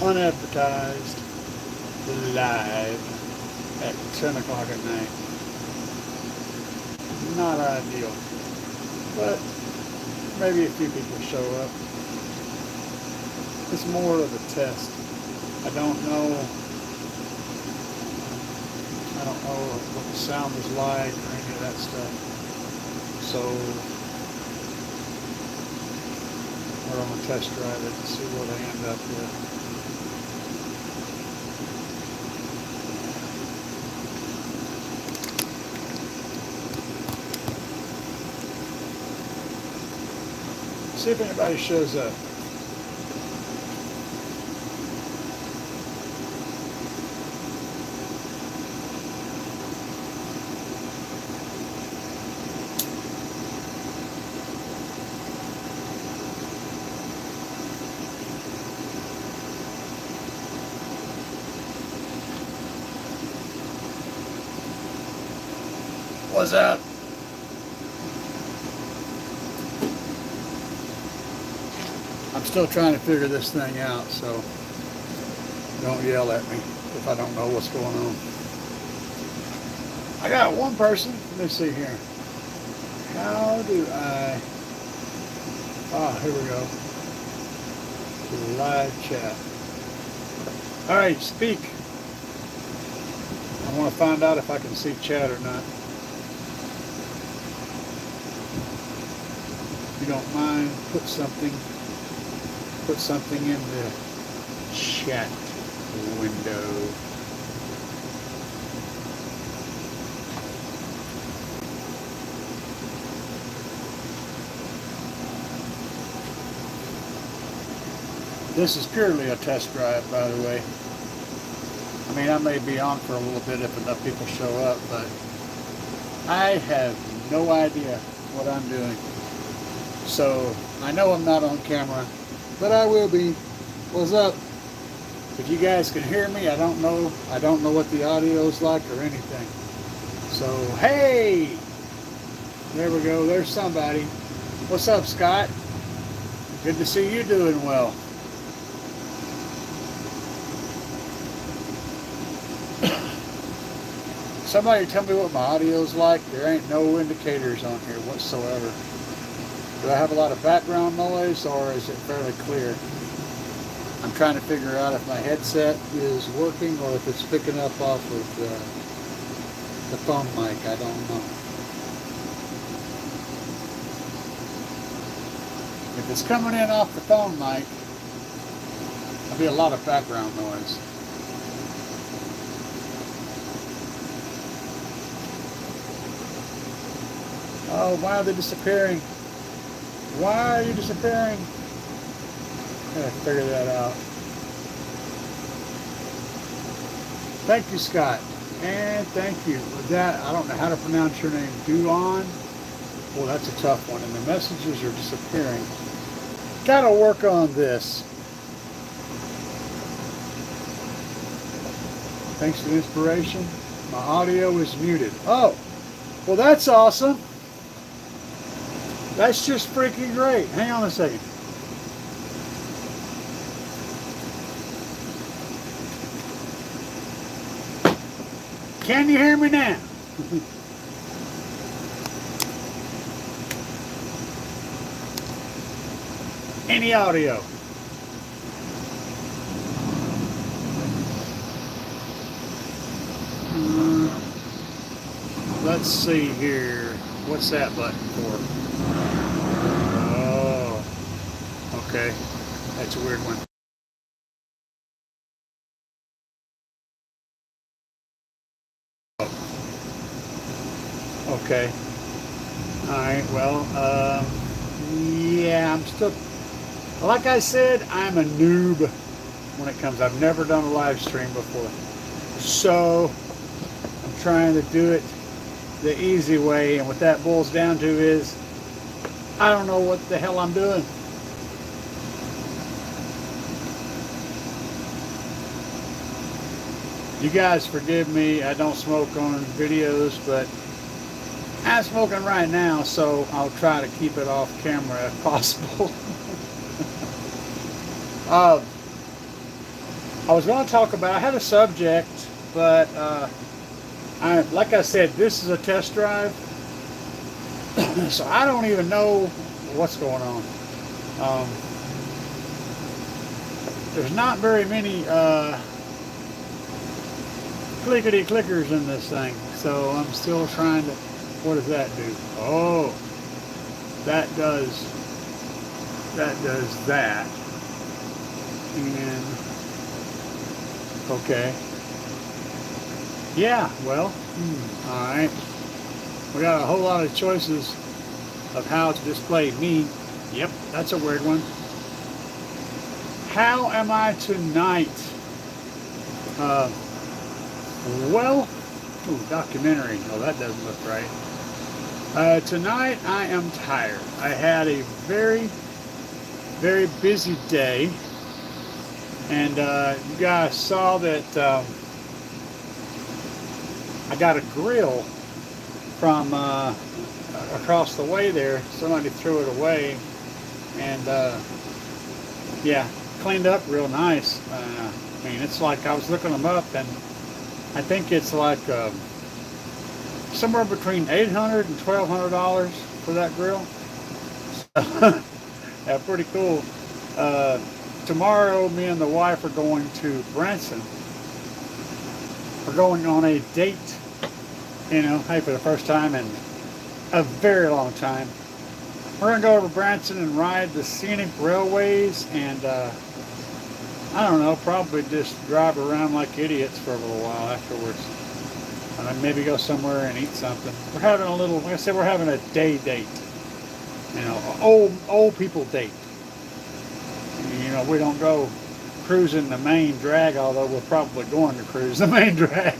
unadvertised, live at 10 o'clock at night. Not ideal, but maybe a few people show up. It's more of a test. I don't know what the sound is like or any of that stuff. So we're going to test drive it and see what I end up with. See if anybody shows up. What's up? I'm still trying to figure this thing out, so don't yell at me if I don't know what's going on. I got one person. Let me see here. How do I... here we go. Live chat. All right, speak. I want to find out if I can see chat or not. If you don't mind, put something in the chat window. This is purely a test drive, by the way. I mean, I may be on for a little bit if enough people show up, but I have no idea what I'm doing. So I know I'm not on camera, but I will be. What's up? If you guys can hear me, I don't know what the audio's like or anything. So hey, there we go. There's somebody. What's up, Scott? Good to see you doing well. Somebody tell me what my audio's like. There ain't no indicators on here whatsoever. Do I have a lot of background noise or is it fairly clear? I'm trying to figure out if my headset is working or if it's picking up off of the phone mic. I don't know. If it's coming in off the phone mic, there'll be a lot of background noise. Oh, why are they disappearing? Why are you disappearing? I gotta figure that out. Thank you, Scott. And thank you. With that, I don't know how to pronounce your name. Duon? Well, that's a tough one. And the messages are disappearing. Gotta work on this. Thanks to the inspiration. My audio is muted. Oh, well, that's awesome. That's just freaking great. Hang on a second. Can you hear me now? Any audio? Let's see here. What's that button for? Oh, okay. That's a weird one. Okay. Alright, well, yeah, I'm still, like I said, I'm a noob when it comes. I've never done a live stream before. So, I'm trying to do it the easy way, and what that boils down to is, I don't know what the hell I'm doing. You guys forgive me, I don't smoke on videos, but I'm smoking right now, so I'll try to keep it off camera if possible. I was going to talk about, I had a subject, but like I said, this is a test drive, so I don't even know what's going on. There's not very many clickety clickers in this thing, so I'm still trying to. What does that do? Oh, that does that. And okay, yeah. Well, all right. We got a whole lot of choices of how to display me. Yep, that's a weird one. How am I tonight? Well, ooh, documentary. Oh, that doesn't look right. Tonight I am tired. I had a very, very busy day, and you guys saw that I got a grill from across the way there. Somebody threw it away, and yeah, cleaned up real nice. I mean, it's like I was looking them up, and I think it's like somewhere between $800 and $1,200 for that grill. Yeah, pretty cool. Tomorrow, me and the wife are going to Branson. We're going on a date. You know, hey, for the first time in a very long time. We're going to go over to Branson and ride the scenic railways, and I don't know, probably just drive around like idiots for a little while afterwards. And then maybe go somewhere and eat something. We're having a little, like I said, we're having a day date. You know, old people date. You know, we don't go cruising the main drag, although we're probably going to cruise the main drag.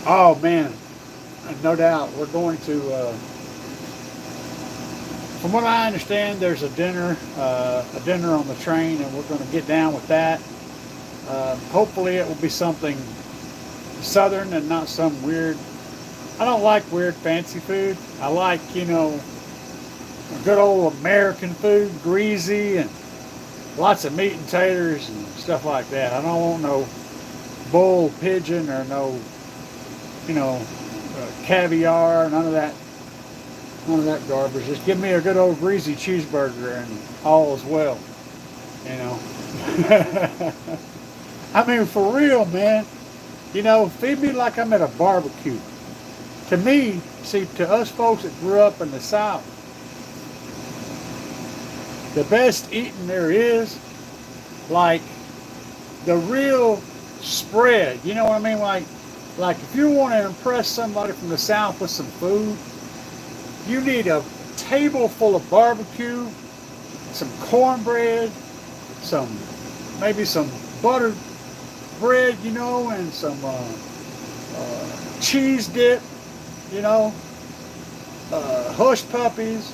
Oh man, no doubt we're going to. From what I understand, there's a dinner on the train, and we're going to get down with that. Hopefully, it will be something southern and not some weird. I don't like weird fancy food. I like, you know, good old American food, greasy and lots of meat and taters and stuff like that. I don't want no bull pigeon or no, you know, caviar, none of that garbage. Just give me a good old greasy cheeseburger and all is well, you know. I mean, for real, man. You know, feed me like I'm at a barbecue. To me, see, to us folks that grew up in the South, the best eating there is, like, the real spread. You know what I mean? Like if you want to impress somebody from the South with some food, you need a table full of barbecue, some cornbread, maybe some buttered bread, you know, and some cheese dip, you know, hush puppies,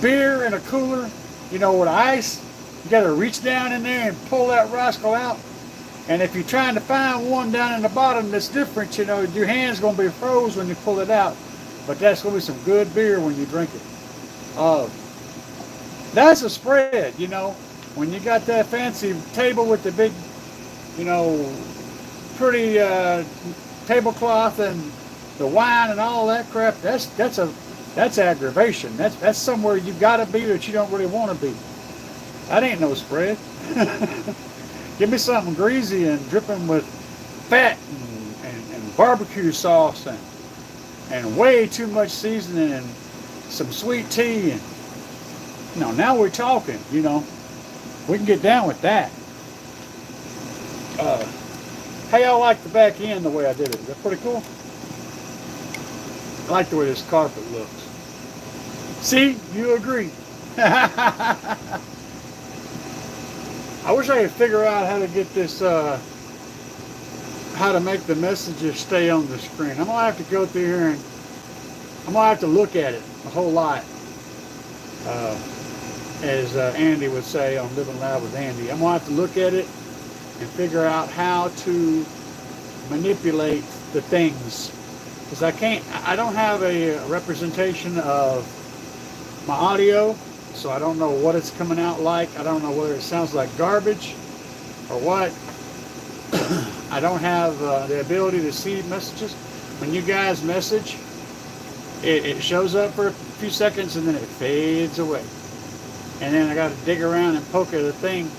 beer in a cooler, you know, with ice. You got to reach down in there and pull that rascal out. And if you're trying to find one down in the bottom that's different, you know, your hand's going to be froze when you pull it out. But that's going to be some good beer when you drink it. That's a spread, you know. When you got that fancy table with the big, you know, pretty tablecloth and the wine and all that crap, that's aggravation. That's somewhere you got to be that you don't really want to be. That ain't no spread. Give me something greasy and dripping with fat and barbecue sauce and way too much seasoning and some sweet tea. And you know, now we're talking, you know. We can get down with that. Hey, I like the back end the way I did it. Is that pretty cool? I like the way this carpet looks. See, you agree. I wish I could figure out how to get this, how to make the messages stay on the screen. I'm going to have to go through here and I'm going to have to look at it a whole lot. As Andy would say on Living Loud with Andy. I'm going to have to look at it and figure out how to manipulate the things. Because I don't have a representation of my audio, so I don't know what it's coming out like. I don't know whether it sounds like garbage or what. I don't have the ability to see messages. When you guys message, it shows up for a few seconds and then it fades away. And then I got to dig around and poke at the thing,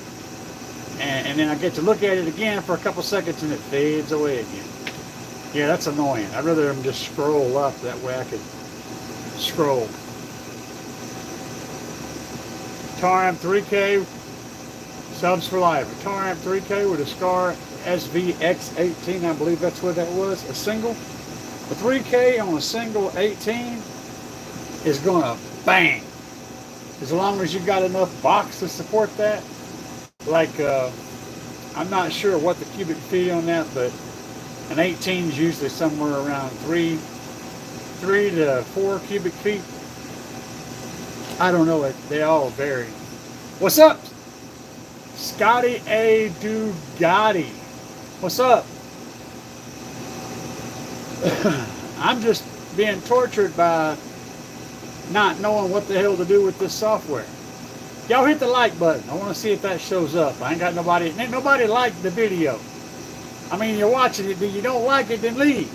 and then I get to look at it again for a couple seconds and it fades away again. Yeah, that's annoying. I'd rather them just scroll up, that way I could scroll. Taram 3K subs for life. Taram 3K with a Scar SVX18, I believe that's what that was, a single. The 3K on a single 18 is gonna bang. As long as you got enough box to support that. Like, I'm not sure what the cubic feet on that, but an 18 is usually somewhere around 3 to 4 cubic feet. I don't know, they all vary. What's up? Scotty A. Dugatti. What's up? I'm just being tortured by not knowing what the hell to do with this software. Y'all hit the like button. I want to see if that shows up. Ain't nobody liked the video. I mean, you're watching it, you don't like it, then leave.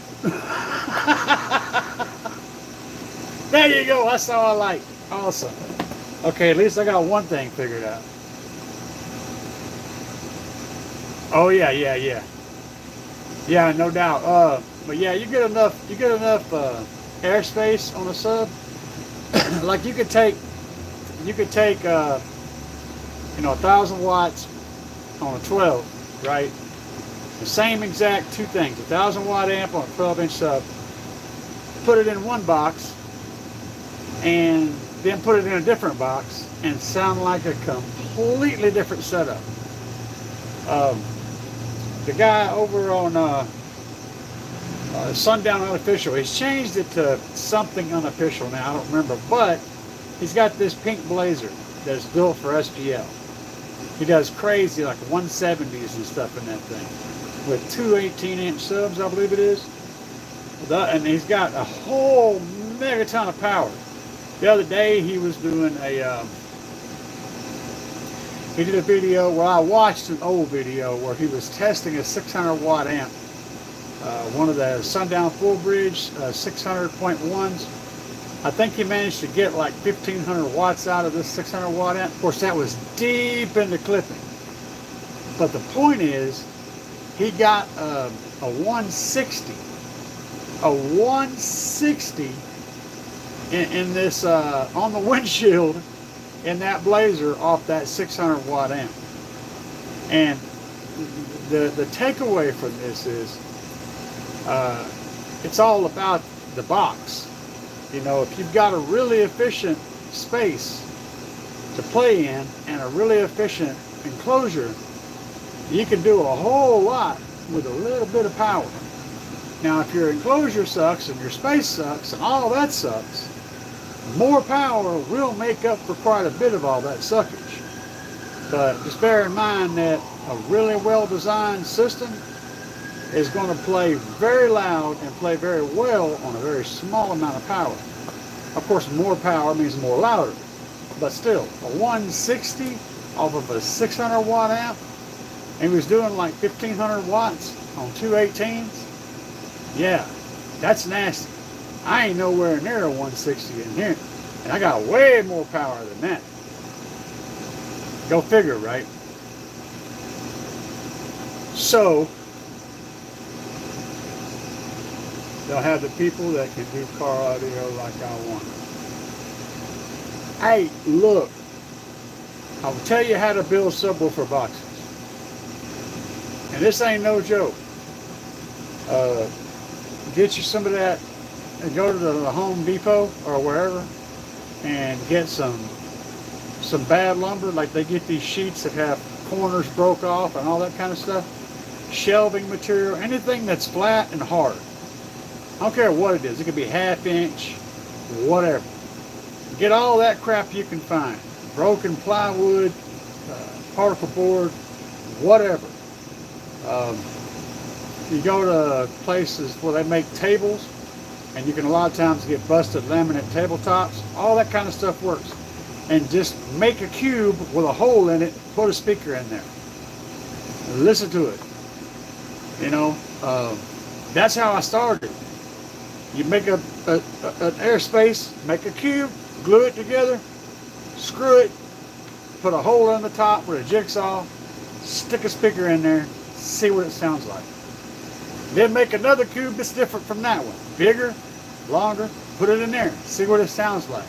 There you go, that's all I like. Awesome. Okay, at least I got one thing figured out. Oh yeah. Yeah, no doubt. But yeah, you get enough airspace on a sub. Like you could take 1,000 watts on a 12, right? The same exact two things, 1,000 watt amp on a 12-inch sub. Put it in one box, and then put it in a different box, and sound like a completely different setup. The guy over on Sundown Unofficial, he's changed it to something unofficial now, I don't remember, but he's got this pink blazer that's built for SGL. He does crazy, like 170s and stuff in that thing, with two 18-inch subs, I believe it is. And he's got a whole megaton of power. The other day he was doing he did a video where I watched an old video where he was testing a 600 watt amp. One of the Sundown Full Bridge 600.1s. I think he managed to get like 1,500 watts out of this 600 watt amp. Of course, that was deep into clipping. But the point is, he got a 160. A 160 in this, on the windshield in that blazer off that 600 watt amp. And the takeaway from this is, it's all about the box. You know, if you've got a really efficient space to play in and a really efficient enclosure, you can do a whole lot with a little bit of power. Now, if your enclosure sucks and your space sucks and all that sucks, more power will make up for quite a bit of all that suckage. But just bear in mind that a really well-designed system is going to play very loud and play very well on a very small amount of power. Of course, more power means more louder, but still, a 160 off of a 600 watt amp, and he was doing like 1,500 watts on two 18s. Yeah, that's nasty. I ain't nowhere near a 160 in here, and I got way more power than that. Go figure, right? So, they'll have the people that can do car audio like I want. Hey, look, I'll tell you how to build subwoofer boxes. And this ain't no joke. Get you some of that and go to the Home Depot or wherever and get some bad lumber. Like they get these sheets that have corners broke off and all that kind of stuff. Shelving material, anything that's flat and hard. I don't care what it is. It could be 1/2 inch, whatever. Get all that crap you can find. Broken plywood, particle board, whatever. You go to places where they make tables. and you can a lot of times get busted laminate tabletops. All that kind of stuff works. And just make a cube with a hole in it, put a speaker in there. Listen to it. You know, that's how I started. You make an airspace, make a cube, glue it together, screw it, put a hole in the top with a jigsaw, stick a speaker in there, see what it sounds like. Then make another cube that's different from that one. Bigger, longer, put it in there, see what it sounds like.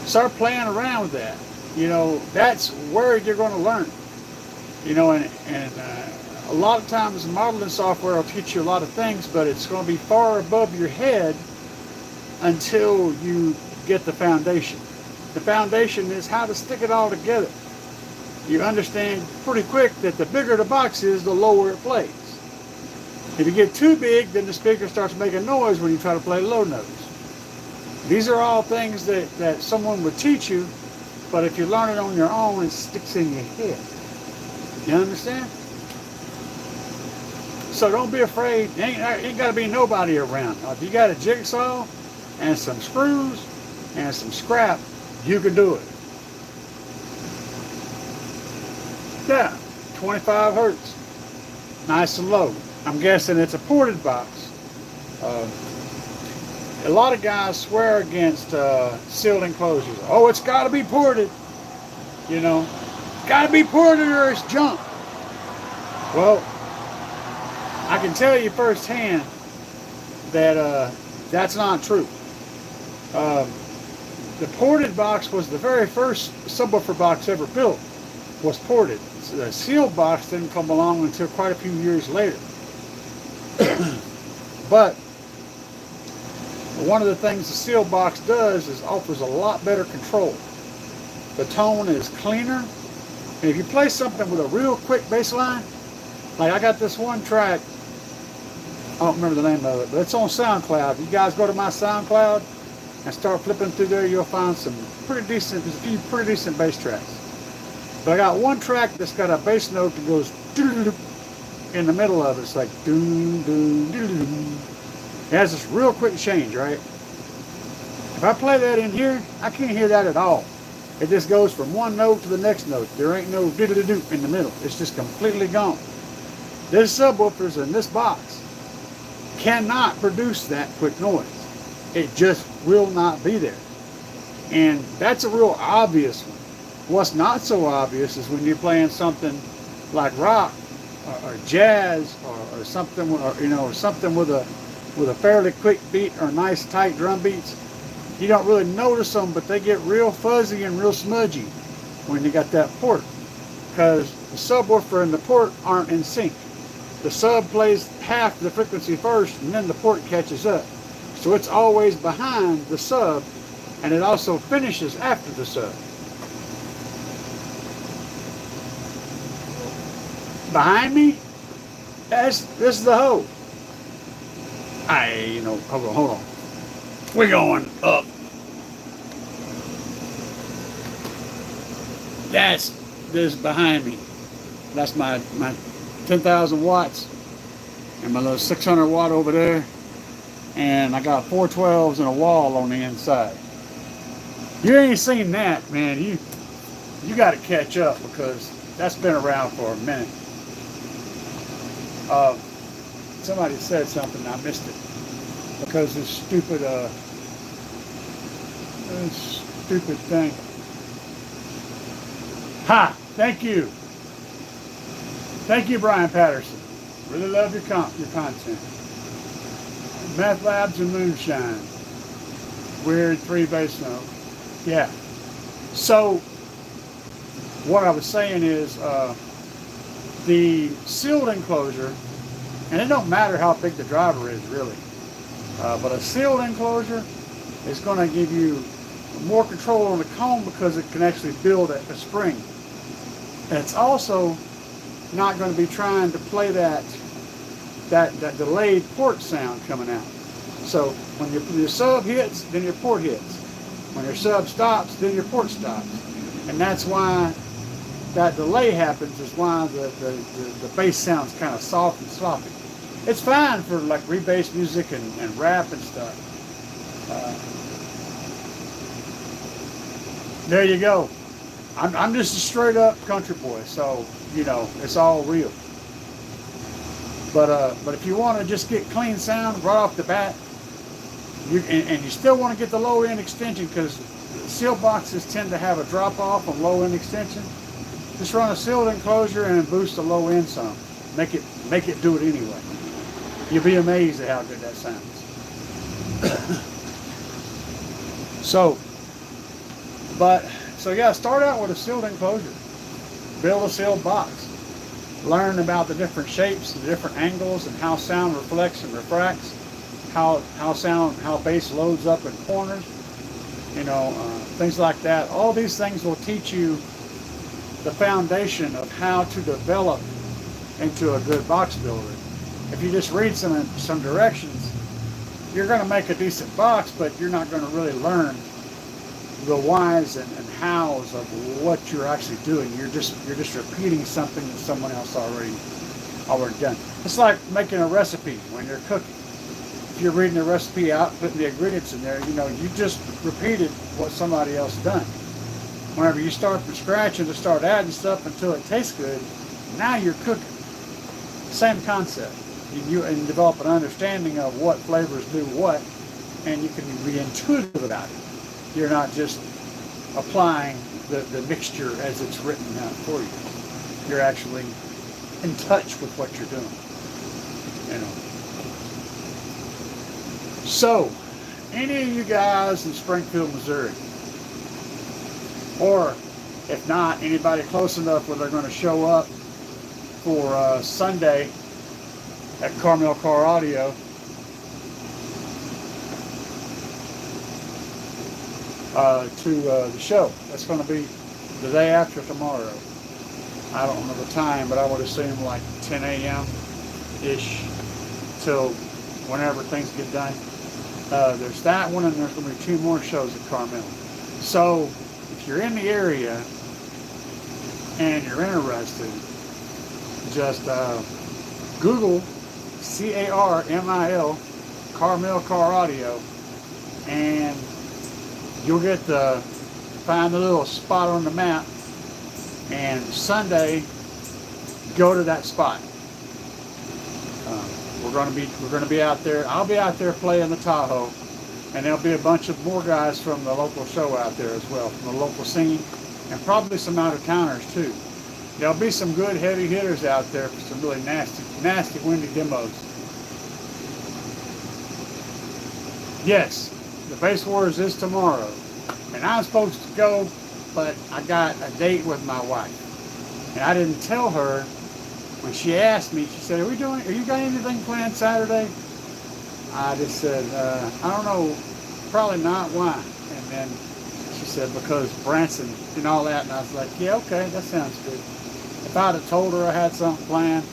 Start playing around with that. You know, that's where you're going to learn. You know, and a lot of times modeling software will teach you a lot of things, but it's going to be far above your head until you get the foundation. The foundation is how to stick it all together. You understand pretty quick that the bigger the box is, the lower it plays. If you get too big, then the speaker starts making noise when you try to play low notes. These are all things that someone would teach you, but if you learn it on your own, it sticks in your head. You understand? So don't be afraid. Ain't got to be nobody around. Now, if you got a jigsaw and some screws and some scrap, you can do it. Yeah, 25 hertz. Nice and low. I'm guessing it's a ported box. A lot of guys swear against sealed enclosures. Oh, it's got to be ported. You know, got to be ported or it's junk. Well, I can tell you firsthand that that's not true. The ported box was the very first subwoofer box ever built, was ported. So the sealed box didn't come along until quite a few years later. But one of the things the sealed box does is offers a lot better control. The tone is cleaner. And if you play something with a real quick bass line, like I got this one track, I don't remember the name of it, but it's on SoundCloud. You guys go to my SoundCloud and start flipping through there, you'll find some pretty decent, there's a few pretty decent bass tracks. But I got one track that's got a bass note that goes in the middle of it. It's like doom, doom, doom, doom. It has this real quick change, right? If I play that in here, I can't hear that at all. It just goes from one note to the next note. There ain't no doo-doo-doo in the middle. It's just completely gone. This subwoofers in this box cannot produce that quick noise. It just will not be there. And that's a real obvious one. What's not so obvious is when you're playing something like rock or jazz or something, or you know, something with a fairly quick beat or nice tight drum beats. You don't really notice them, but they get real fuzzy and real smudgy when you got that port, because the subwoofer and the port aren't in sync. The sub plays half the frequency first, and then the port catches up. So it's always behind the sub, and it also finishes after the sub. Behind me, this is the hoe. Hold on. We're going up. That's this behind me. That's my 10,000 watts and my little 600 watt over there. And I got 412s and a wall on the inside. You ain't seen that, man. You got to catch up, because that's been around for a minute. Somebody said something, I missed it, because this stupid thing. Ha! Thank you, Brian Patterson. Really love your content. Meth Labs and Moonshine. Weird 3 bass note. Yeah. So what I was saying is the sealed enclosure, and it don't matter how big the driver is really, but a sealed enclosure is going to give you more control on the cone, because it can actually build a spring. And it's also not going to be trying to play that delayed port sound coming out. So when your sub hits, then your port hits. When your sub stops, then your port stops. And that's why that delay happens, is why the bass sounds kind of soft and sloppy. It's fine for like rebass music and rap and stuff. There you go. I'm just a straight up country boy, so you know it's all real. But if you want to just get clean sound right off the bat, and you still want to get the low end extension because seal boxes tend to have a drop off on low end extension. Just run a sealed enclosure and boost the low end some. Make it do it anyway. You'll be amazed at how good that sounds. So yeah, start out with a sealed enclosure. Build a sealed box. Learn about the different shapes, the different angles, and how sound reflects and refracts. How bass loads up in corners. You know, things like that. All these things will teach you the foundation of how to develop into a good box builder. If you just read some directions, you're going to make a decent box, but you're not going to really learn the whys and hows of what you're actually doing. You're just repeating something that someone else already done. It's like making a recipe when you're cooking. If you're reading the recipe out, putting the ingredients in there, you know, you just repeated what somebody else done. Whenever you start from scratch and just start adding stuff until it tastes good, now you're cooking. Same concept. You develop an understanding of what flavors do what, and you can be intuitive about it. You're not just applying the mixture as it's written out for you. You're actually in touch with what you're doing. You know. So, any of you guys in Springfield, Missouri, or if not, anybody close enough where they're going to show up for Sunday at Carmel Car Audio, to the show. That's going to be the day after tomorrow. I don't know the time, but I would assume like 10 a.m.-ish till whenever things get done. There's that one, and there's going to be 2 more shows at Carmel. So if you're in the area and you're interested, just Google CARMIL, Carmel Car Audio, and you'll find a little spot on the map, and Sunday go to that spot. We're going to be out there. I'll be out there playing the Tahoe, and there'll be a bunch of more guys from the local show out there as well, from the local scene, and probably some out-of-towners too. There'll be some good heavy hitters out there for some really nasty windy demos. Yes, the Bass Wars is tomorrow, and I'm supposed to go, but I got a date with my wife, and I didn't tell her. When she asked me, she said, are you got anything planned Saturday? I just said, I don't know, probably not. Why? And then she said, because Branson and all that, and I was like, yeah, okay, that sounds good. If I'd have told her I had something planned,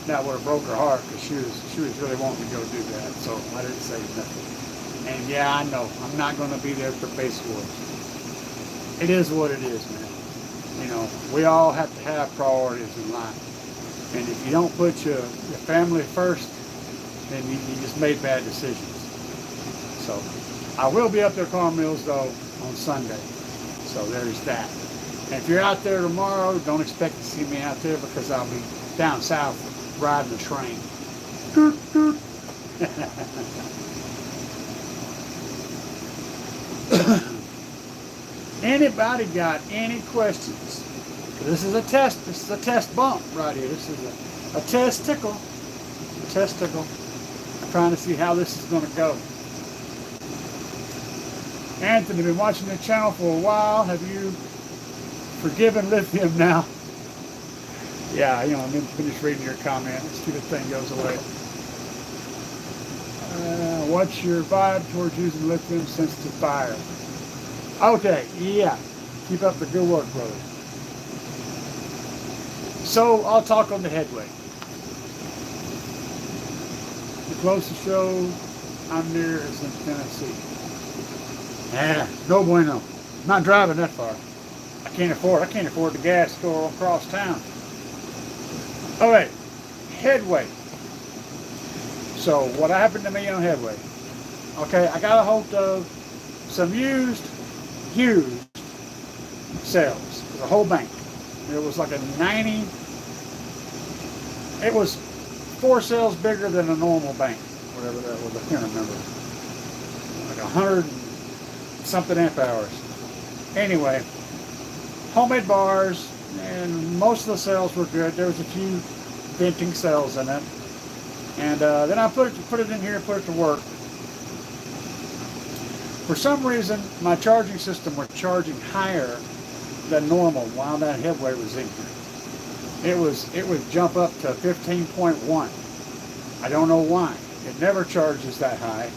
that would have broke her heart, because she was really wanting to go do that, so I didn't say nothing. And yeah, I know, I'm not going to be there for Bass Wars. It is what it is, man. You know, we all have to have priorities in life. And if you don't put your family first, then you just made bad decisions. So I will be up there at Carmel's though on Sunday. So there's that. And if you're out there tomorrow, don't expect to see me out there because I'll be down south riding the train. Doot, doot. Anybody got any questions? This is a test. This is a test bump right here. This is a test tickle. A test tickle. I'm trying to see how this is going to go. Anthony, been watching the channel for a while. Have you forgiven lithium now? Yeah, you know, I'm finished reading your comment. This stupid thing goes away. What's your vibe towards using lithium sensitive fire? Okay, yeah. Keep up the good work, brother. So, I'll talk on the headway. The closest show I'm near is in Tennessee. No bueno. I'm not driving that far. I can't afford the gas to go across town. Alright, headway. So what happened to me on headway? Okay, I got a hold of some used cells, the whole bank. It was like a 90, it was 4 cells bigger than a normal bank, whatever that was, I can't remember. Like 100 something amp hours. Anyway, homemade bars, and most of the cells were good. There was a few venting cells in it. And then I put it in here and put it to work. For some reason, my charging system was charging higher than normal while that headway was in here. It would jump up to 15.1. I don't know why. It never charges that high.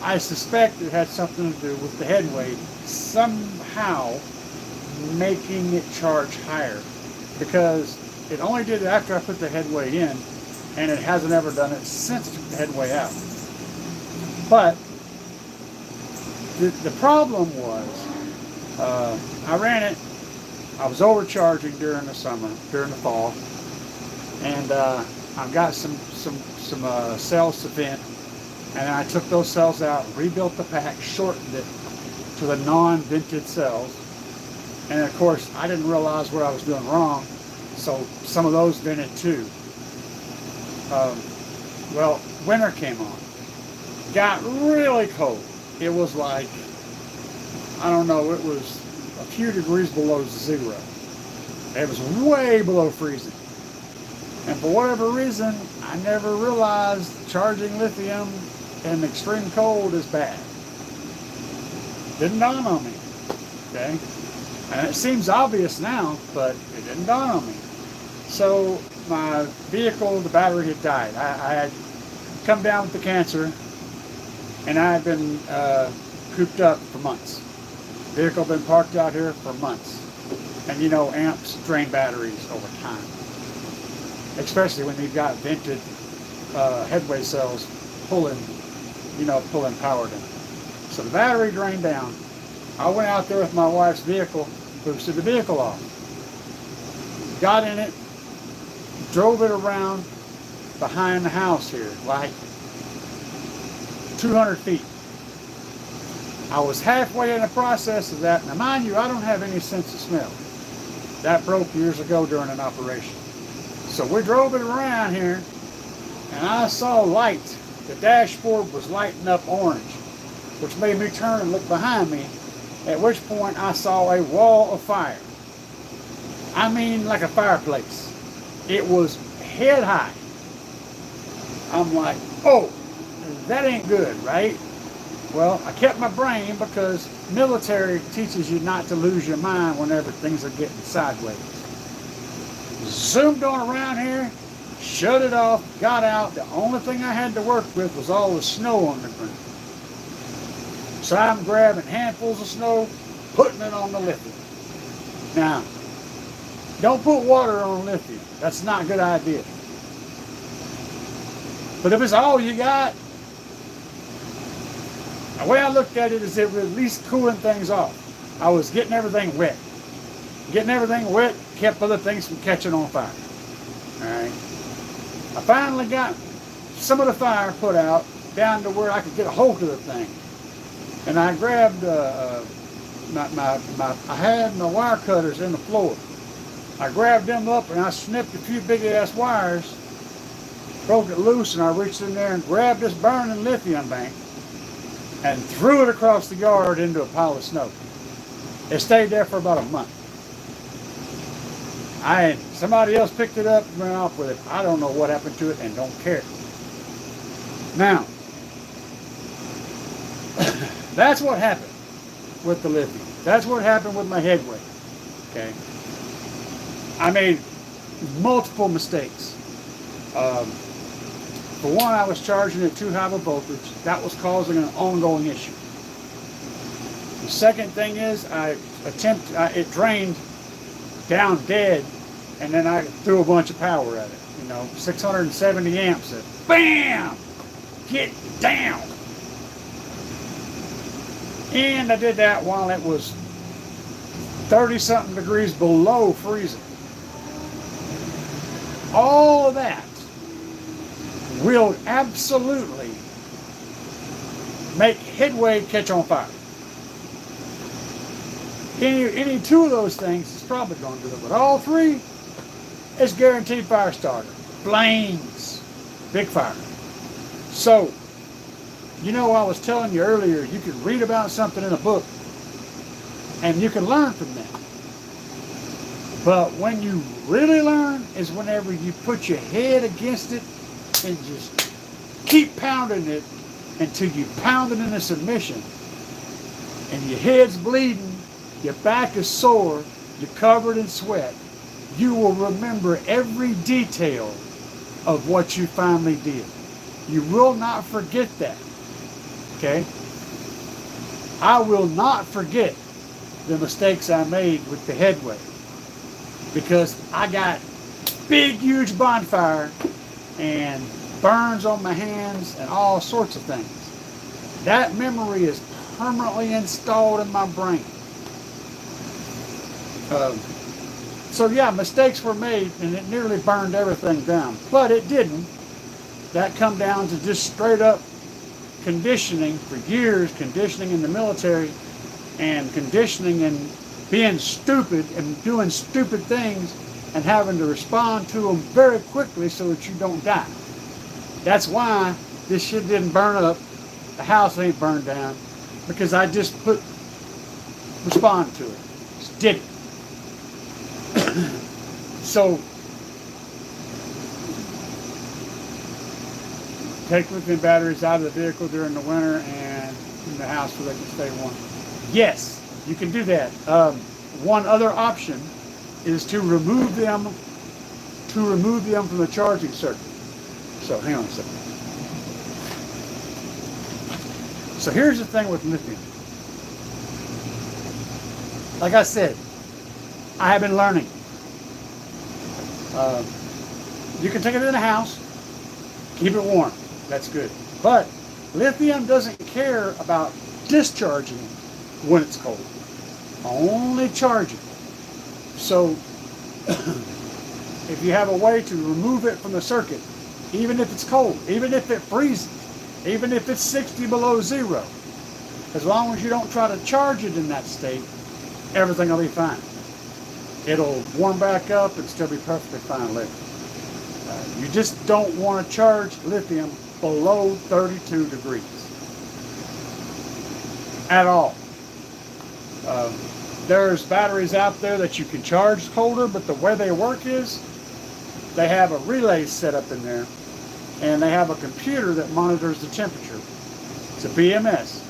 I suspect it had something to do with the headway somehow making it charge higher, because it only did it after I put the headway in, and it hasn't ever done it since I took the headway out. But the problem was, I ran it, I was overcharging during the summer, during the fall, and I've got some cells to vent, and I took those cells out, rebuilt the pack, shortened it to the non-vented cells, and of course I didn't realize what I was doing wrong, so some of those vented too. Well, winter came on, got really cold. It was like, I don't know, it was a few degrees below zero. It was way below freezing. And for whatever reason, I never realized charging lithium in extreme cold is bad. Didn't dawn on me, okay? And it seems obvious now, but it didn't dawn on me. So my vehicle, the battery had died. I had come down with the cancer, and I had been cooped up for months. The vehicle had been parked out here for months. And you know, amps drain batteries over time, especially when you've got vented headway cells pulling power down. So the battery drained down. I went out there with my wife's vehicle, boosted the vehicle off, got in it, drove it around behind the house here, like 200 feet. I was halfway in the process of that. Now mind you, I don't have any sense of smell. That broke years ago during an operation. So we drove it around here, and I saw light. The dashboard was lighting up orange, which made me turn and look behind me, at which point I saw a wall of fire. I mean, like a fireplace. It was head high. I'm like, oh, that ain't good, right? Well, I kept my brain, because military teaches you not to lose your mind whenever things are getting sideways. Zoomed on around here, shut it off, got out. The only thing I had to work with was all the snow on the ground. So I'm grabbing handfuls of snow, putting it on the lithium. Now, don't put water on lithium. That's not a good idea. But if it's all you got, the way I looked at it is it was at least cooling things off. I was getting everything wet. Getting everything wet kept other things from catching on fire. Alright. I finally got some of the fire put out down to where I could get a hold of the thing. And I grabbed, I had my wire cutters in the floor. I grabbed them up and I snipped a few big ass wires, broke it loose, and I reached in there and grabbed this burning lithium bank and threw it across the yard into a pile of snow. It stayed there for about a month. Somebody else picked it up and went off with it. I don't know what happened to it and don't care. Now, that's what happened with the lithium. That's what happened with my headway. Okay. I made multiple mistakes. For one, I was charging at too high of a voltage. That was causing an ongoing issue. The second thing is, it drained down dead, and then I threw a bunch of power at it. 670 amps. Bam! Get down! And I did that while it was 30-something degrees below freezing. All of that will absolutely make headway catch on fire. Any two of those things is probably going to do it, but all three is guaranteed fire starter. Flames, big fire. So, you know, I was telling you earlier, you can read about something in a book and you can learn from that. But when you really learn is whenever you put your head against it and just keep pounding it until you pound it into submission and your head's bleeding, your back is sore, you're covered in sweat. You will remember every detail of what you finally did. You will not forget that. Okay? I will not forget the mistakes I made with the headway, because I got big, huge bonfire and burns on my hands and all sorts of things. That memory is permanently installed in my brain. So yeah, mistakes were made and it nearly burned everything down, but it didn't. That come down to just straight up conditioning for years, conditioning in the military and conditioning and being stupid and doing stupid things and having to respond to them very quickly so that you don't die. That's why this shit didn't burn up. The house ain't burned down, because I just respond to it. Just did it. So, take lithium batteries out of the vehicle during the winter and in the house so they can stay warm. Yes, you can do that. One other option is to remove them from the charging circuit. So hang on a second. So here's the thing with lithium. Like I said, I have been learning. You can take it in the house, keep it warm. That's good. But lithium doesn't care about discharging when it's cold. Only charging. So if you have a way to remove it from the circuit, even if it's cold, even if it freezes, even if it's 60 below zero, as long as you don't try to charge it in that state, everything will be fine. It'll warm back up and still be perfectly fine later. You just don't want to charge lithium below 32 degrees at all. There's batteries out there that you can charge colder, but the way they work is they have a relay set up in there and they have a computer that monitors the temperature. It's a BMS.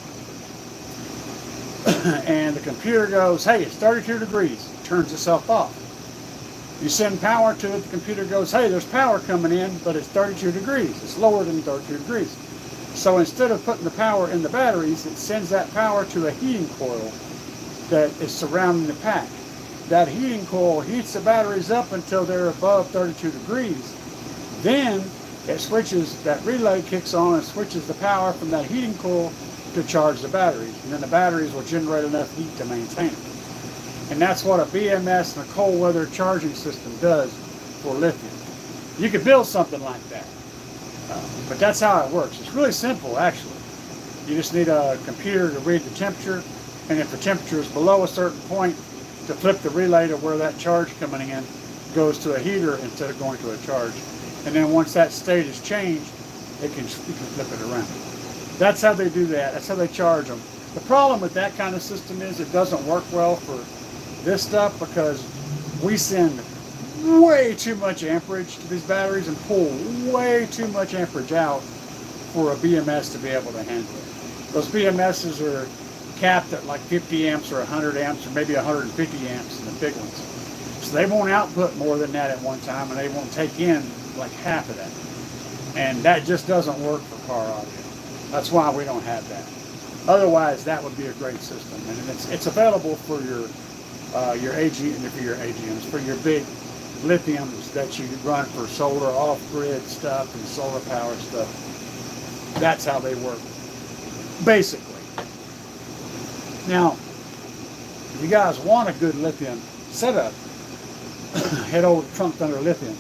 And the computer goes, hey, it's 32 degrees, turns itself off. You send power to it, the computer goes, hey, there's power coming in, but it's 32 degrees. It's lower than 32 degrees. So instead of putting the power in the batteries, it sends that power to a heating coil that is surrounding the pack. That heating coil heats the batteries up until they're above 32 degrees. Then it switches, that relay kicks on and switches the power from that heating coil to charge the batteries. And then the batteries will generate enough heat to maintain it. And that's what a BMS and a cold weather charging system does for lithium. You could build something like that. But that's how it works. It's really simple, actually. You just need a computer to read the temperature, and if the temperature is below a certain point, to flip the relay to where that charge coming in goes to a heater instead of going to a charge. And then once that state is changed, you can flip it around. That's how they do that. That's how they charge them. The problem with that kind of system is it doesn't work well for this stuff, because we send way too much amperage to these batteries and pull way too much amperage out for a BMS to be able to handle it. Those BMSs are capped at like 50 amps or 100 amps or maybe 150 amps in the big ones. So they won't output more than that at one time, and they won't take in like half of that. And that just doesn't work for car audio. That's why we don't have that. Otherwise, that would be a great system, and it's available for your AGMs, for your big lithiums that you run for solar off-grid stuff and solar power stuff. That's how they work, basically. Now, if you guys want a good lithium setup, head over to Trunk Thunder Lithium,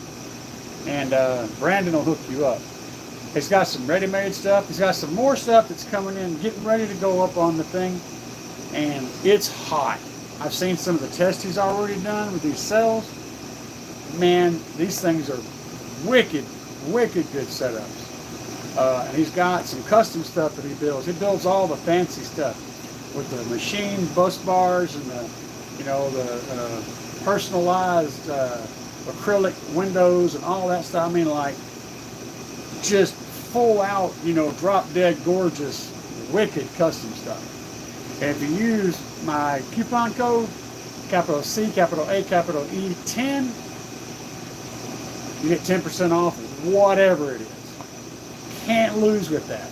and Brandon will hook you up. He's got some ready-made stuff. He's got some more stuff that's coming in, getting ready to go up on the thing. And it's hot. I've seen some of the tests he's already done with these cells. Man, these things are wicked good setups. And he's got some custom stuff that he builds. He builds all the fancy stuff with the machine bus bars and the, the personalized acrylic windows and all that stuff. I mean, like, just full out, drop dead gorgeous, wicked custom stuff. And if you use my coupon code, capital C, capital A, capital E, 10, you get 10% off whatever it is. Can't lose with that.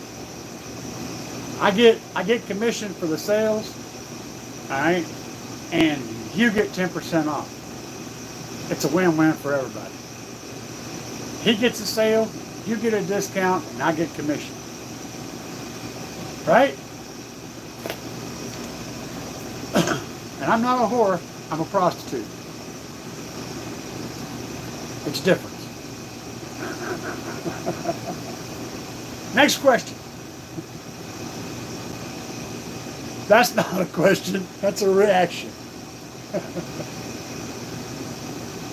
I get commission for the sales, all right, and you get 10% off. It's a win-win for everybody. He gets a sale, you get a discount, and I get commission. Right? And I'm not a whore, I'm a prostitute. It's different. Next question. That's not a question, that's a reaction.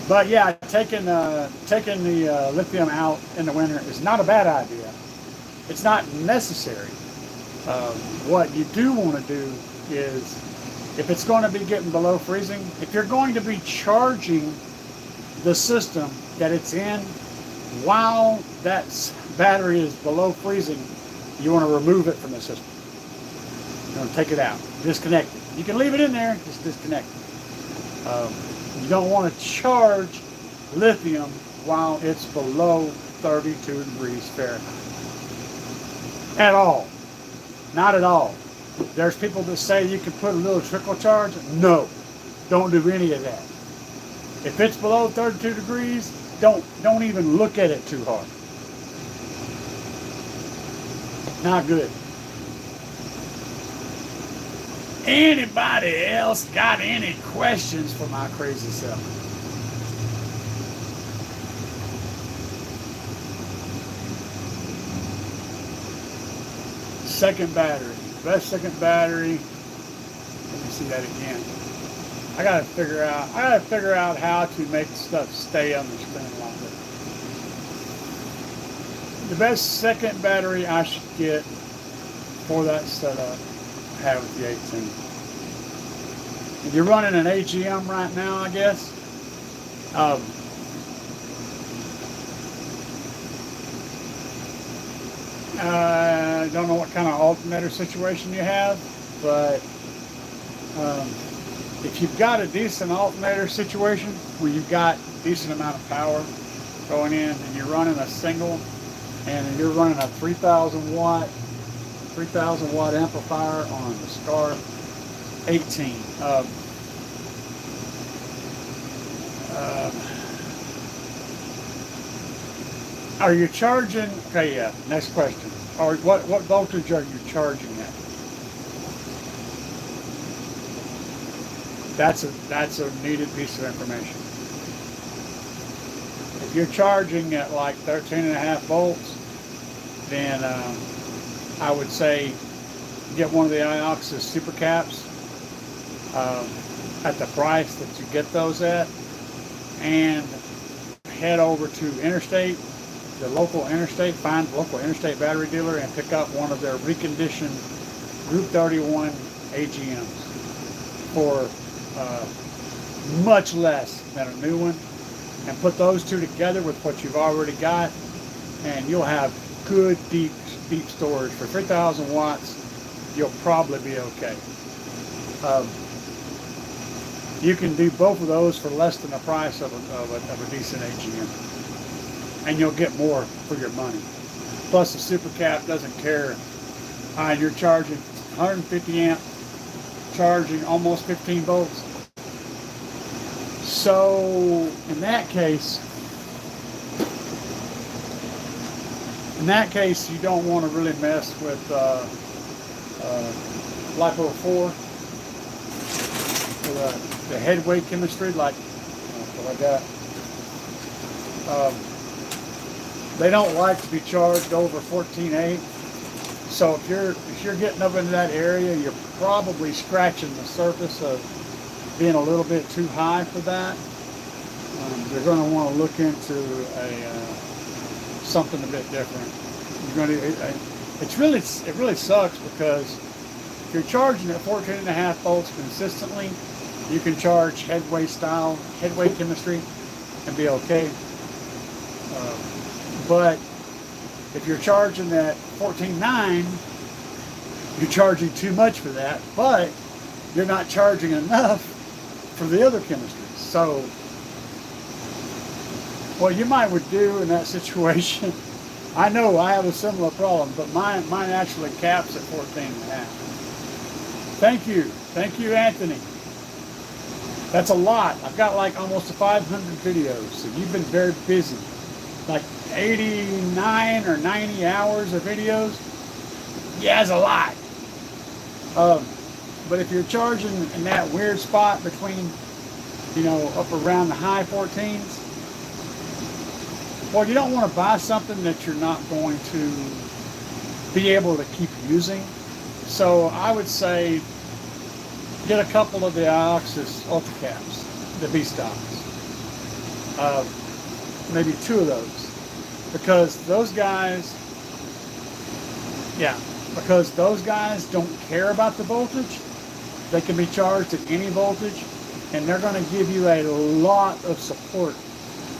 But yeah, taking the lithium out in the winter is not a bad idea. It's not necessary. What you do want to do is, if it's going to be getting below freezing, if you're going to be charging the system that it's in while that battery is below freezing, you want to remove it from the system. You want to take it out, disconnect it. You can leave it in there, just disconnect it. You don't want to charge lithium while it's below 32 degrees Fahrenheit. At all. Not at all. There's people that say you can put a little trickle charge. No, don't do any of that. If it's below 32 degrees, don't even look at it too hard. Not good. Anybody else got any questions for my crazy self? Second battery. Best second battery. Let me see that again. I gotta figure out how to make stuff stay on the screen longer. The best second battery I should get for that setup I have with the 18. If you're running an AGM right now, I guess, I don't know what kind of alternator situation you have, but if you've got a decent alternator situation where you've got a decent amount of power going in and you're running a single and you're running a 3,000 watt amplifier on the Scar 18. Are you charging? Okay, yeah. Next question. Or what voltage are you charging at? That's a needed piece of information. If you're charging at like 13.5 volts, then I would say get one of the Ioxus super caps at the price that you get those at, and head over to Interstate, the local Interstate, find the local Interstate battery dealer and pick up one of their reconditioned Group 31 AGMs for much less than a new one, and put those two together with what you've already got, and you'll have good deep storage. For 3,000 watts, you'll probably be okay. You can do both of those for less than the price of a decent AGM, and you'll get more for your money. Plus, the super cap doesn't care. You're charging 150 amp, charging almost 15 volts. So in that case, you don't want to really mess with LiPo 4 for the head weight chemistry, like that. They don't like to be charged over 14.8. So if you're getting up into that area, you're probably scratching the surface of being a little bit too high for that. You're going to want to look into something a bit different. You're going to. It really sucks because if you're charging at 14.5 volts consistently, you can charge headway chemistry, and be okay. But if you're charging at 14.9, you're charging too much for that, but you're not charging enough for the other chemistries. So what you might would do in that situation, I know I have a similar problem, but mine actually caps at 14.5. Thank you, Anthony. That's a lot. I've got like almost 500 videos, so you've been very busy. Like 89 or 90 hours of videos. Yeah, it's a lot. But if you're charging in that weird spot between, up around the high 14s, well, you don't want to buy something that you're not going to be able to keep using. So I would say get a couple of the Ioxis Ultra Caps, the B stocks. Maybe 2 of those. Because those guys don't care about the voltage. They can be charged at any voltage, and they're going to give you a lot of support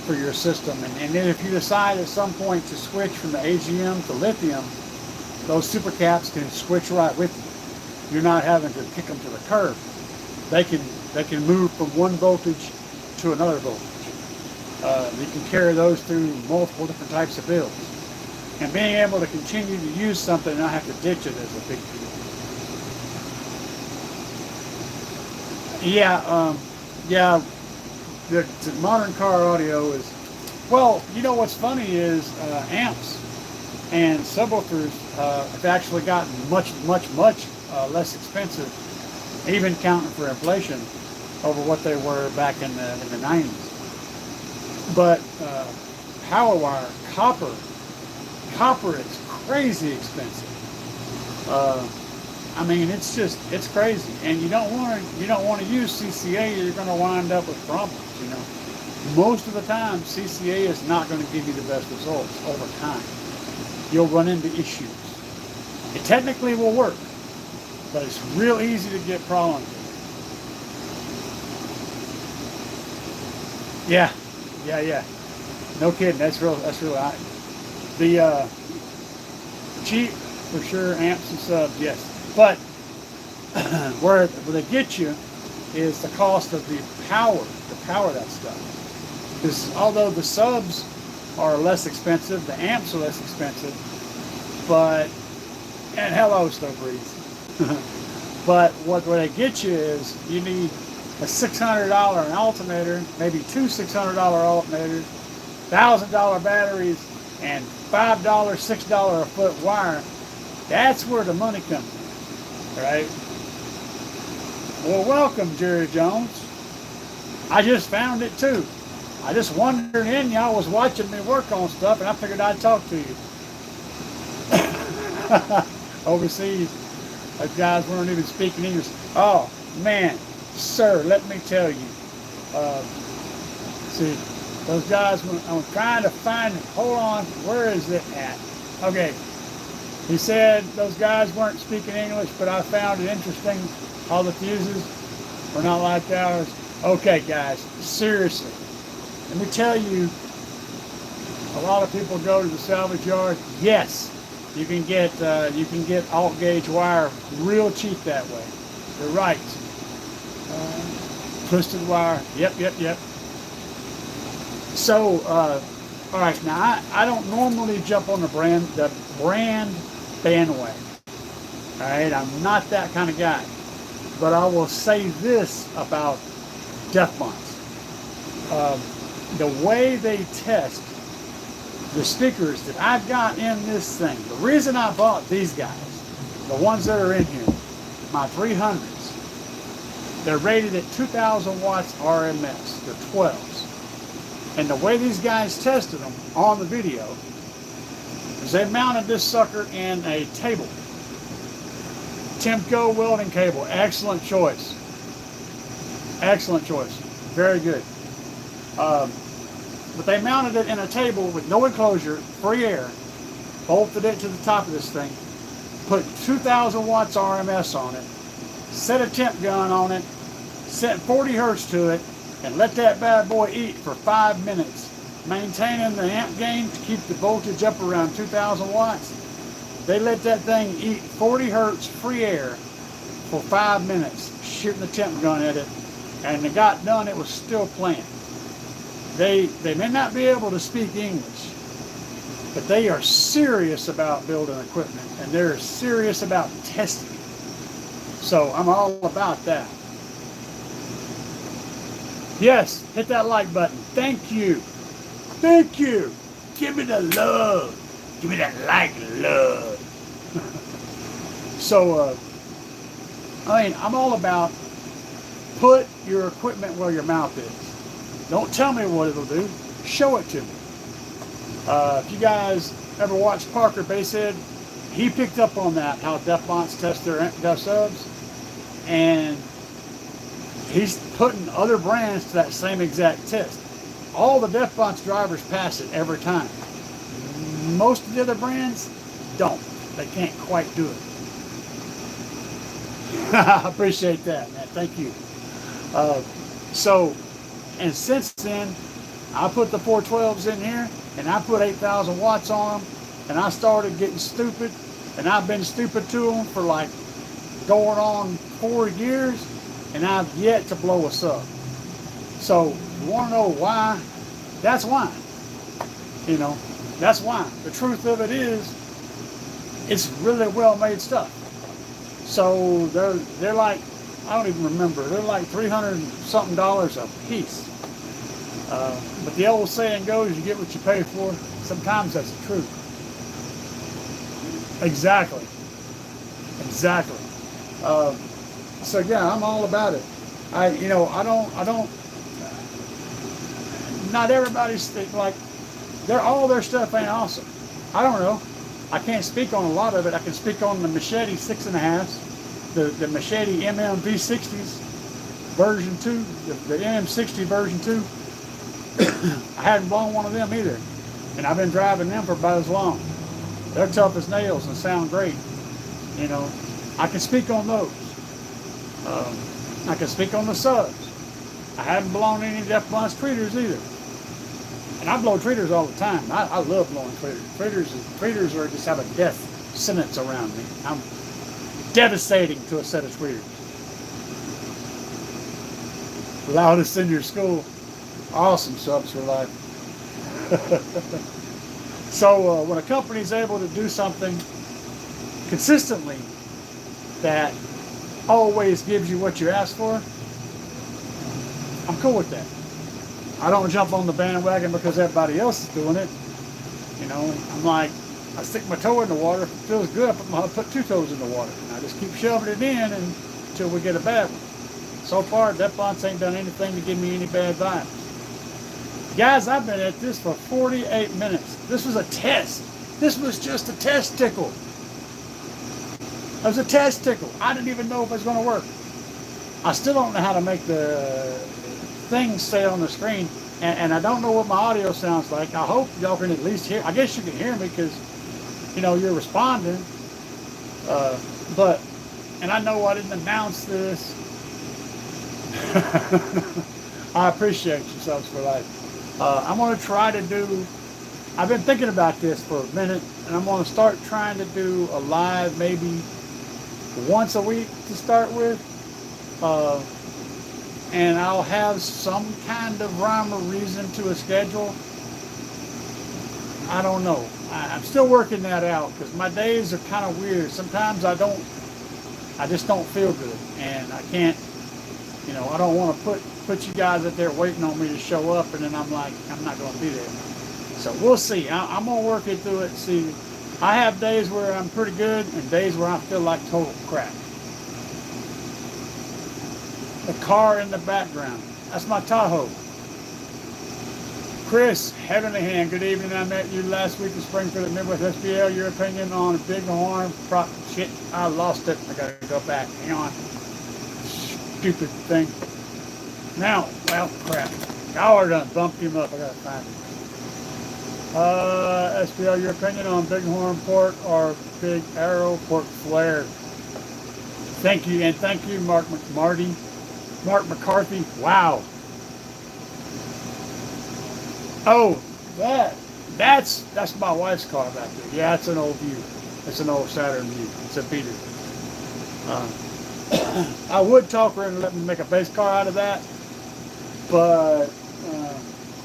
for your system. And then if you decide at some point to switch from the AGM to lithium, those super caps can switch right with you. You're not having to kick them to the curb. They can move from one voltage to another voltage. You can carry those through multiple different types of builds. And being able to continue to use something and not have to ditch it is a big deal. The modern car audio is, well, what's funny is amps and subwoofers have actually gotten much less expensive, even counting for inflation, over what they were back in the 90s. But power wire, copper is crazy expensive. I mean, it's crazy, and you don't want to use CCA. You're going to wind up with problems. Most of the time, CCA is not going to give you the best results over time. You'll run into issues. It technically will work, but it's real easy to get problems with it. Yeah. No kidding. That's real. The cheap for sure, amps and subs, yes. But where they get you is the cost of the power to power that stuff. Because although the subs are less expensive, the amps are less expensive, and hello, Snow Breeze. But what they get you is you need a $600 alternator, maybe 2 $600 alternators, $1,000 batteries, and $5, $6 a foot wire. That's where the money comes in, right? Well, welcome, Jerry Jones. I just found it too. I just wandered in. Y'all was watching me work on stuff, and I figured I'd talk to you. Overseas, those guys weren't even speaking English. Oh man, sir, let me tell you. See, those guys. I'm trying to find it. Hold on, where is it at? Okay. He said those guys weren't speaking English, but I found it interesting. All the fuses were not like ours. Okay, guys, seriously. Let me tell you, a lot of people go to the salvage yard. Yes, you can get alt gauge wire real cheap that way. You're right. Twisted wire. Yep. So, all right. Now I don't normally jump on the brand bandwagon. All right, I'm not that kind of guy. But I will say this about Defmons. The way they test the stickers that I've got in this thing, the reason I bought these guys, the ones that are in here, my 300s, they're rated at 2,000 watts RMS. They're 12s. And the way these guys tested them on the video, is they mounted this sucker in a table. Timco welding cable. Excellent choice. Excellent choice. Very good. But they mounted it in a table with no enclosure, free air, bolted it to the top of this thing, put 2,000 watts RMS on it, set a temp gun on it, set 40 hertz to it, and let that bad boy eat for 5 minutes, maintaining the amp gain to keep the voltage up around 2,000 watts. They let that thing eat 40 hertz free air for 5 minutes, shooting the temp gun at it, and it got done, it was still playing. They may not be able to speak English, but they are serious about building equipment, and they're serious about testing it. So I'm all about that. Yes, hit that like button. Thank you. Thank you. Give me the love. Give me that like love. So, I'm all about put your equipment where your mouth is. Don't tell me what it'll do. Show it to me. If you guys ever watched Parker Basehead, he picked up on that, how Deaf Bonds test their Deaf subs. And he's putting other brands to that same exact test. All the Deaf Bonds drivers pass it every time. Most of the other brands don't. They can't quite do it. I appreciate that, man. Thank you. And since then, I put the 412s in here, and I put 8,000 watts on them, and I started getting stupid, and I've been stupid to them for like going on 4 years, and I've yet to blow a sub. So, you want to know why? That's why. You know, that's why. The truth of it is, it's really well-made stuff. So, they're like, I don't even remember, they're like $300-something a piece. But the old saying goes, you get what you pay for. Sometimes that's the truth. Exactly. Exactly. So yeah, I'm all about it. Not everybody's like, all their stuff ain't awesome. I don't know. I can't speak on a lot of it. I can speak on the Machete 6.5s, the Machete MM-V60s version 2, the MM60 version 2. I hadn't blown one of them either, and I've been driving them for about as long. They're tough as nails and sound great. You know, I can speak on those. I can speak on the subs. I haven't blown any Deaf Bonds tweeters either, and I blow tweeters all the time. I love blowing tweeters. Tweeters are just have a death sentence around me. I'm devastating to a set of tweeters. Loudest in your school. Awesome subs for life. So when a company's able to do something consistently that always gives you what you ask for, I'm cool with that. I don't jump on the bandwagon because everybody else is doing it. You know, I'm like, I stick my toe in the water. If it feels good, I put 2 toes in the water. And I just keep shoving it in until we get a bad one. So far, Deaf Bonds ain't done anything to give me any bad vibes. Guys, I've been at this for 48 minutes. This was a test. This was just a test tickle. It was a test tickle. I didn't even know if it was going to work. I still don't know how to make the thing stay on the screen. And I don't know what my audio sounds like. I hope y'all can at least hear. I guess you can hear me because, you know, you're responding. And I know I didn't announce this. I appreciate you, subs for life. I'm going to try to do, I've been thinking about this for a minute, and I'm going to start trying to do a live maybe once a week to start with. And I'll have some kind of rhyme or reason to a schedule. I don't know. I'm still working that out because my days are kind of weird. Sometimes I just don't feel good, and I can't, you know, I don't want to put you guys out there waiting on me to show up, and then I'm like, I'm not going to be there. So we'll see. I'm going to work it through it. See, I have days where I'm pretty good and days where I feel like total crap. The car in the background, that's my Tahoe. Chris, Heavenly Hand, good evening. I met you last week in Springfield at Midwest SBL. Your opinion on Bighorn shit, I lost it. I gotta go back. Hang on. Stupid thing. Now, well, crap. Y'all are done. Bumped him up. I gotta find him. SBL, your opinion on Bighorn port or Big Arrow port flared? Thank you, and thank you, Mark McCarthy. Wow. Oh, that's my wife's car back there. Yeah, it's an old View. It's an old Saturn View. It's a beater. I would talk her into letting me make a base car out of that, but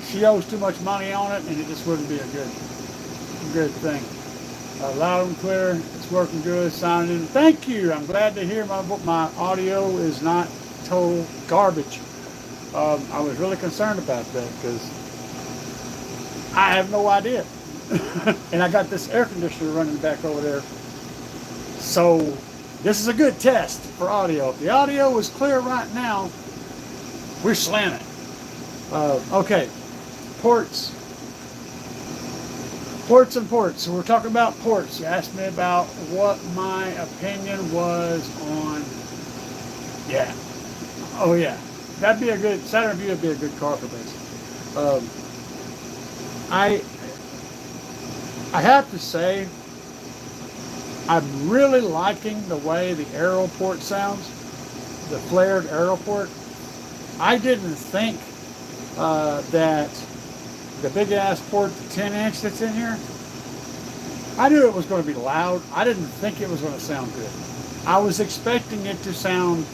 she owes too much money on it, and it just wouldn't be a good thing. Loud and clear. It's working good. Sounding in. Thank you. I'm glad to hear my audio is not total garbage. I was really concerned about that because I have no idea. And I got this air conditioner running back over there. So this is a good test for audio. If the audio is clear right now, we're slamming. Okay. Ports. Ports and ports. So we're talking about ports. You asked me about what my opinion was on. Yeah. Oh yeah. That'd be a good Saturn View. Would be a good car for this. I have to say, I'm really liking the way the aero port sounds, the flared aero port. I didn't think that the big ass port, the 10-inch that's in here, I knew it was going to be loud. I didn't think it was going to sound good. I was expecting it to sound,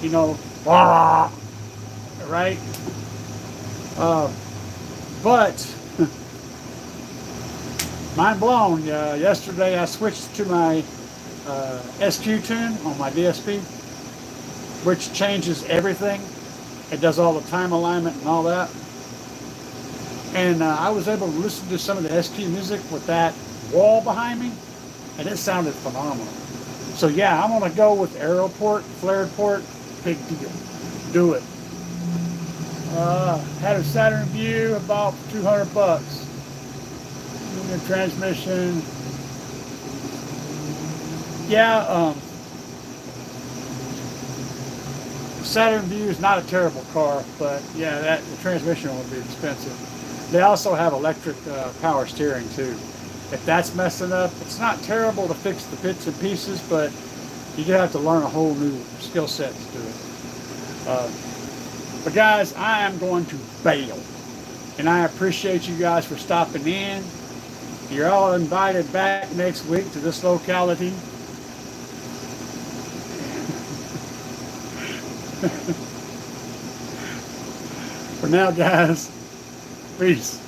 you know, right? But mind blown. Yesterday I switched to my SQ tune on my DSP, which changes everything. It does all the time alignment and all that. And I was able to listen to some of the SQ music with that wall behind me, and it sounded phenomenal. So yeah, I'm gonna go with aero port, flared port, big deal. Do it. Had a Saturn View, about $200. Union transmission. Yeah, Saturn View is not a terrible car, but yeah, the transmission will be expensive. They also have electric power steering too. If that's messing up, it's not terrible to fix the bits and pieces, but you do have to learn a whole new skill set to do it. But guys, I am going to bail, and I appreciate you guys for stopping in. You're all invited back next week to this locality. For now, guys, peace.